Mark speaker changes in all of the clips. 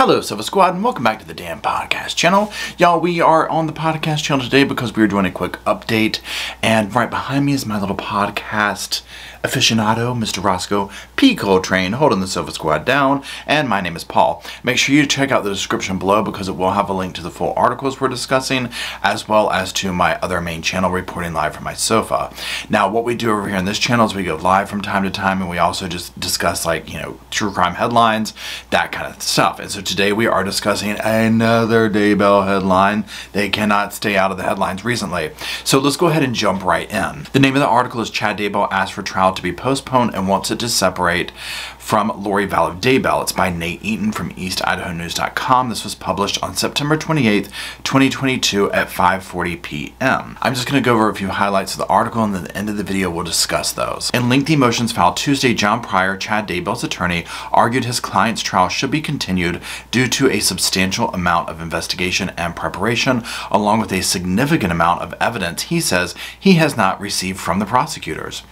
Speaker 1: Hello, Silver Squad, and welcome back to the damn podcast channel. Y'all, we are on the podcast channel today because we are doing a quick update, and right behind me is my little podcast aficionado, Mr. Roscoe P. Coltrane, holding the Silver Squad down, and my name is Paul. Make sure you check out the description below because it will have a link to the full articles we're discussing, as well as to my other main channel reporting live from my sofa. Now, what we do over here on this channel is we go live from time to time, and we also just discuss, like, true crime headlines, that kind of stuff. And so today we are discussing another Daybell headline. They cannot stay out of the headlines recently. So let's go ahead and jump right in. The name of the article is Chad Daybell asked for trial to be postponed and wants it to separate from Lori Vallow Daybell. It's by Nate Eaton from EastIdahoNews.com. This was published on September 28th, 2022 at 5:40 p.m. I'm just going to go over a few highlights of the article, and at the end of the video we'll discuss those. In lengthy motions filed Tuesday, John Pryor, Chad Daybell's attorney, argued his client's trial should be continued due to a substantial amount of investigation and preparation, along with a significant amount of evidence he says he has not received from the prosecutors.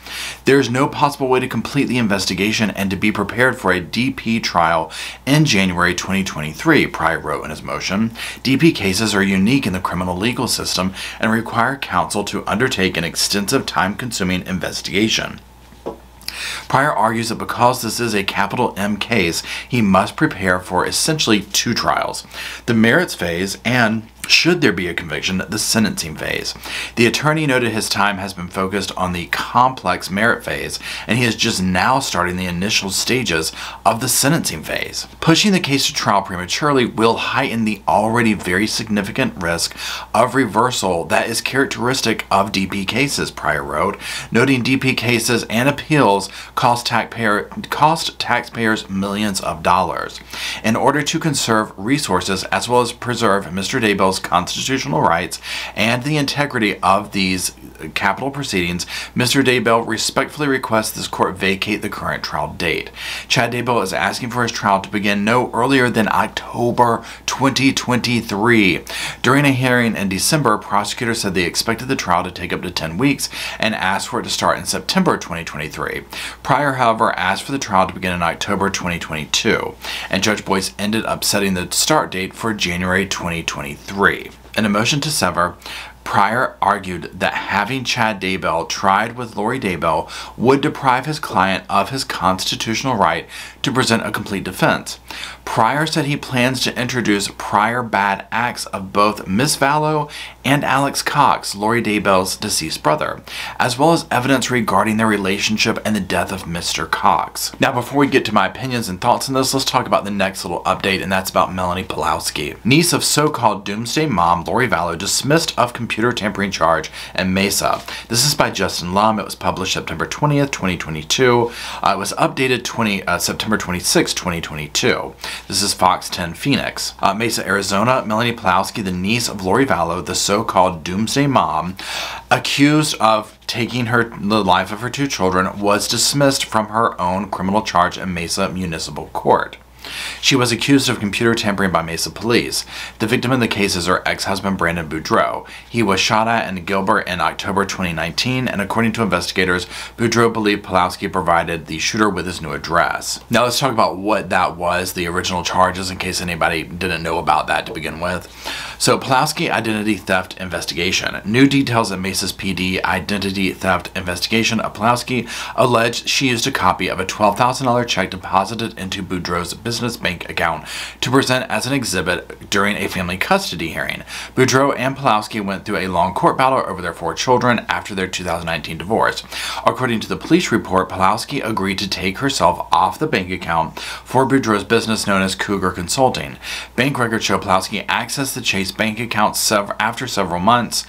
Speaker 1: There is no possible way to complete the investigation and to be prepared for a DP trial in January 2023, Pryor wrote in his motion. DP cases are unique in the criminal legal system and require counsel to undertake an extensive, time-consuming investigation. Pryor argues that because this is a capital M case, he must prepare for essentially two trials, the merits phase and, should there be a conviction, the sentencing phase. The attorney noted his time has been focused on the complex merit phase, and he is just now starting the initial stages of the sentencing phase. Pushing the case to trial prematurely will heighten the already very significant risk of reversal that is characteristic of DP cases, Pryor wrote, noting DP cases and appeals cost taxpayers millions of dollars. In order to conserve resources as well as preserve Mr. Daybell's constitutional rights and the integrity of these capital proceedings, Mr. Daybell respectfully requests this court vacate the current trial date. Chad Daybell is asking for his trial to begin no earlier than October 2023. During a hearing in December, prosecutors said they expected the trial to take up to 10 weeks and asked for it to start in September 2023. Pryor, however, asked for the trial to begin in October 2022, and Judge Boyce ended up setting the start date for January 2023. In a motion to sever, Pryor argued that having Chad Daybell tried with Lori Daybell would deprive his client of his constitutional right to present a complete defense. Pryor said he plans to introduce prior bad acts of both Miss Vallow and Alex Cox, Lori Daybell's deceased brother, as well as evidence regarding their relationship and the death of Mr. Cox. Now, before we get to my opinions and thoughts on this, let's talk about the next little update, and that's about Melanie Pawlowski, niece of so-called doomsday mom Lori Vallow, dismissed of computer tampering charge in Mesa. This is by Justin Lum. It was published September 20th, 2022. It was updated September 26, 2022. This is Fox 10 Phoenix. Mesa, Arizona, Melanie Pawlowski, the niece of Lori Vallow, the so-called doomsday mom, accused of taking the life of her two children, was dismissed from her own criminal charge in Mesa Municipal Court. She was accused of computer tampering by Mesa police. The victim in the case is her ex-husband Brandon Boudreaux. He was shot at in Gilbert in October 2019, and according to investigators, Boudreaux believed Pawlowski provided the shooter with his new address. Now let's talk about what that was, the original charges, in case anybody didn't know about that to begin with. So, Pawlowski identity theft investigation. New details in Mesa's PD identity theft investigation of Pawlowski alleged she used a copy of a $12,000 check deposited into Boudreaux's business bank account to present as an exhibit during a family custody hearing. Boudreaux and Pawlowski went through a long court battle over their 4 children after their 2019 divorce. According to the police report, Pawlowski agreed to take herself off the bank account for Boudreaux's business known as Cougar Consulting. Bank records show Pawlowski accessed the Chase bank account after several months,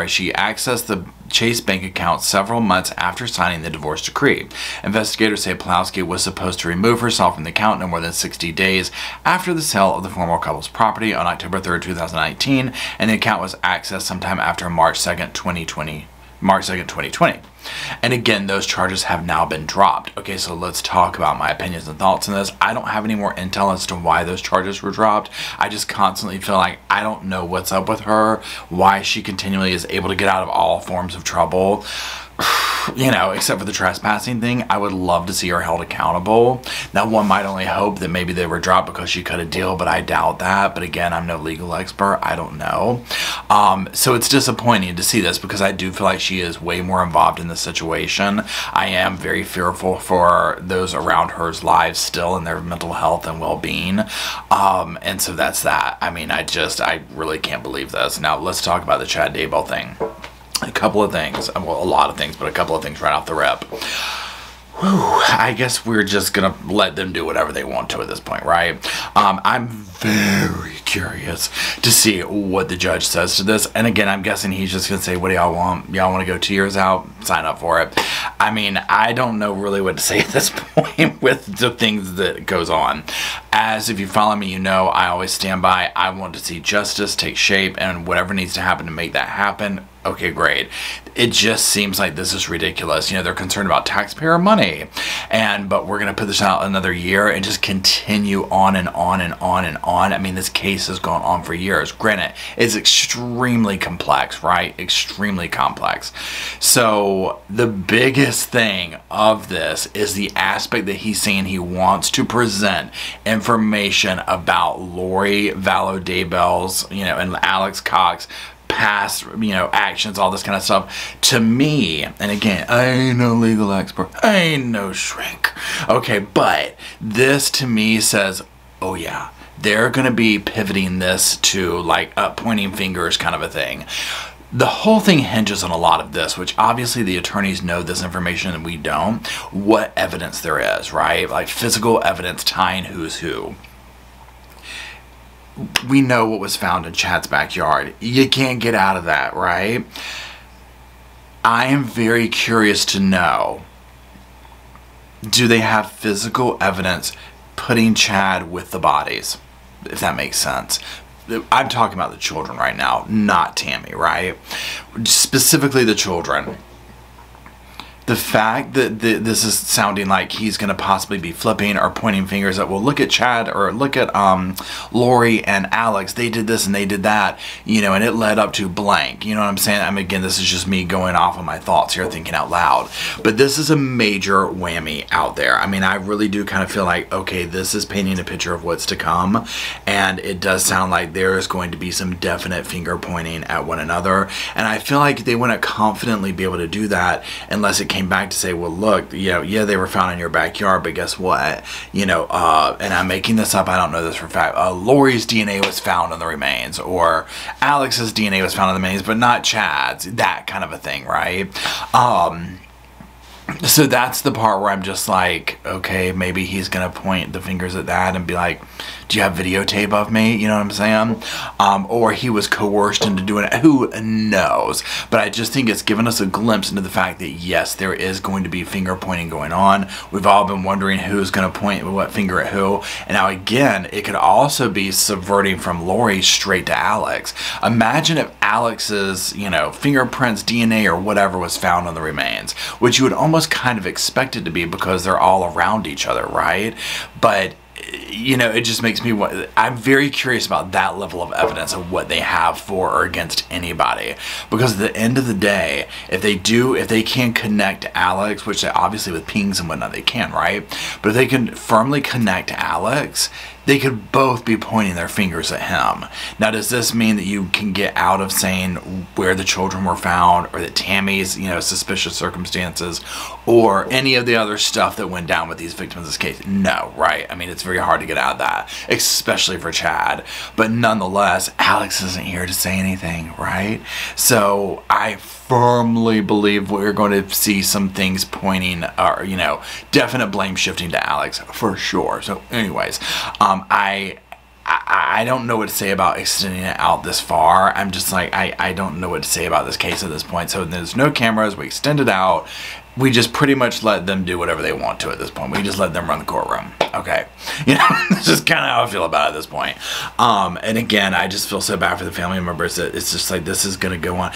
Speaker 1: she accessed the Chase bank account several months after signing the divorce decree. Investigators say Pawlowski was supposed to remove herself from the account no more than 60 days after the sale of the former couple's property on October 3rd, 2019, and the account was accessed sometime after March 2nd, 2020. And again, those charges have now been dropped. Okay, so let's talk about my opinions and thoughts on this. I don't have any more intel as to why those charges were dropped. I just constantly feel like I don't know what's up with her, why she continually is able to get out of all forms of trouble. you know, except for the trespassing thing, I would love to see her held accountable. Now, one might only hope that maybe they were dropped because she cut a deal, but I doubt that. But again, I'm no legal expert. I don't know. So it's disappointing to see this because I do feel like she is way more involved in the situation. I am very fearful for those around her's lives still and their mental health and well-being. And so that's that. I mean, I really can't believe this. Now, let's talk about the Chad Daybell thing. A couple of things, well, a lot of things, but a couple of things right off the rip. Whew, I guess we're just gonna let them do whatever they want to at this point, right? I'm very curious to see what the judge says to this. And again, I'm guessing he's just gonna say, what do y'all want? Y'all want to go 2 years out? Sign up for it. I mean, I don't know really what to say at this point with the things that goes on. As if you follow me, you know I always stand by. I want to see justice take shape, and whatever needs to happen to make that happen, okay, great. It just seems like this is ridiculous. You know, they're concerned about taxpayer money, but we're gonna put this out another year and just continue on and on and on and on. I mean, this case has gone on for years. Granted, it's extremely complex, right? Extremely complex. So the biggest thing of this is the aspect that he's saying he wants to present information about Lori Vallow Daybell's, you know, and Alex Cox past, you know, actions, all this kind of stuff. To me, and again, I ain't no legal expert, I ain't no shrink, okay, but this to me says, oh yeah, they're gonna be pivoting this to like pointing fingers kind of a thing. The whole thing hinges on a lot of this, which obviously the attorneys know this information and we don't, what evidence there is, right? Like physical evidence tying who's who. We know what was found in Chad's backyard. You can't get out of that, right? I am very curious to know, do they have physical evidence putting Chad with the bodies? If that makes sense. I'm talking about the children right now, not Tammy, right? Specifically the children. The fact that this is sounding like he's going to possibly be flipping or pointing fingers at, well, look at Chad or look at Lori and Alex. They did this and they did that, you know, and it led up to blank. You know what I'm saying? I mean, again, this is just me going off on my thoughts here, thinking out loud. But this is a major whammy out there. I mean, I really do kind of feel like, okay, this is painting a picture of what's to come. And it does sound like there is going to be some definite finger pointing at one another. And I feel like they wouldn't confidently be able to do that unless it came back to say, well, look, you know, yeah, they were found in your backyard, but guess what? You know, and I'm making this up, I don't know this for a fact. Lori's DNA was found on the remains, or Alex's DNA was found on the remains, but not Chad's. That kind of a thing, right? So that's the part where I'm just like, okay, maybe he's gonna point the fingers at that and be like, do you have videotape of me? You know what I'm saying? Or he was coerced into doing it. Who knows? But I just think it's given us a glimpse into the fact that yes, there is going to be finger pointing going on. We've all been wondering who's going to point what finger at who. And now again, it could also be subverting from Lori straight to Alex. Imagine if Alex's, you know, fingerprints, DNA, or whatever was found on the remains, which you would almost kind of expect it to be because they're all around each other, right? But you know, it just makes me want, I'm very curious about that level of evidence of what they have for or against anybody, because at the end of the day, if they can connect Alex, which they obviously with pings and whatnot they can, right? But if they can firmly connect Alex, they could both be pointing their fingers at him. Now, does this mean that you can get out of saying where the children were found, or that Tammy's, you know, suspicious circumstances, or any of the other stuff that went down with these victims in this case? No, right? I mean, it's very hard to get out of that, especially for Chad. But nonetheless, Alex isn't here to say anything, right? So I firmly believe we're going to see some things pointing, or, you know, definite blame shifting to Alex for sure. So anyways, I don't know what to say about extending it out this far. I'm just like, I don't know what to say about this case at this point. So there's no cameras, we extend it out, we just pretty much let them do whatever they want to at this point. We just let them run the courtroom. Okay. You know, that's just kind of how I feel about it at this point. And again, I just feel so bad for the family members that it's just like, this is going to go on.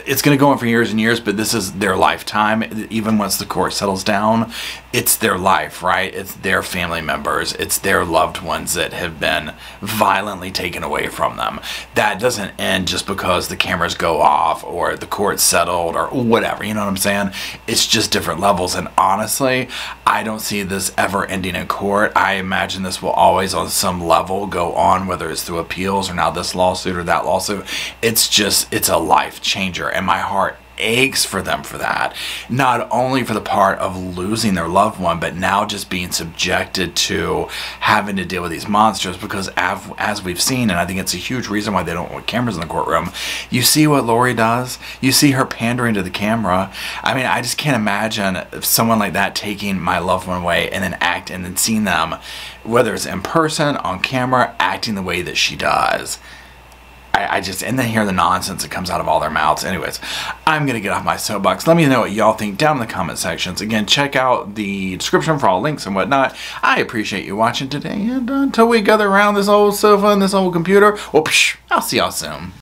Speaker 1: It's going to go on for years and years, but this is their lifetime. Even once the court settles down, it's their life, right? It's their family members. It's their loved ones that have been violently taken away from them. That doesn't end just because the cameras go off or the court settled or whatever. You know what I'm saying? It's just different levels. And honestly, I don't see this ever ending in court. I imagine this will always on some level go on, whether it's through appeals or now this lawsuit or that lawsuit. It's a life changer, and my heart aches for them for that. Not only for the part of losing their loved one, but now just being subjected to having to deal with these monsters, because as we've seen, and I think it's a huge reason why they don't want cameras in the courtroom, you see what Lori does. You see her pandering to the camera. I mean, I just can't imagine if someone like that taking my loved one away and then seeing them, whether it's in person, on camera, acting the way that she does. And then hear the nonsense that comes out of all their mouths. Anyways, I'm going to get off my soapbox. Let me know what y'all think down in the comment sections. Again, check out the description for all links and whatnot. I appreciate you watching today. And until we gather around this old sofa and this old computer, well, I'll see y'all soon.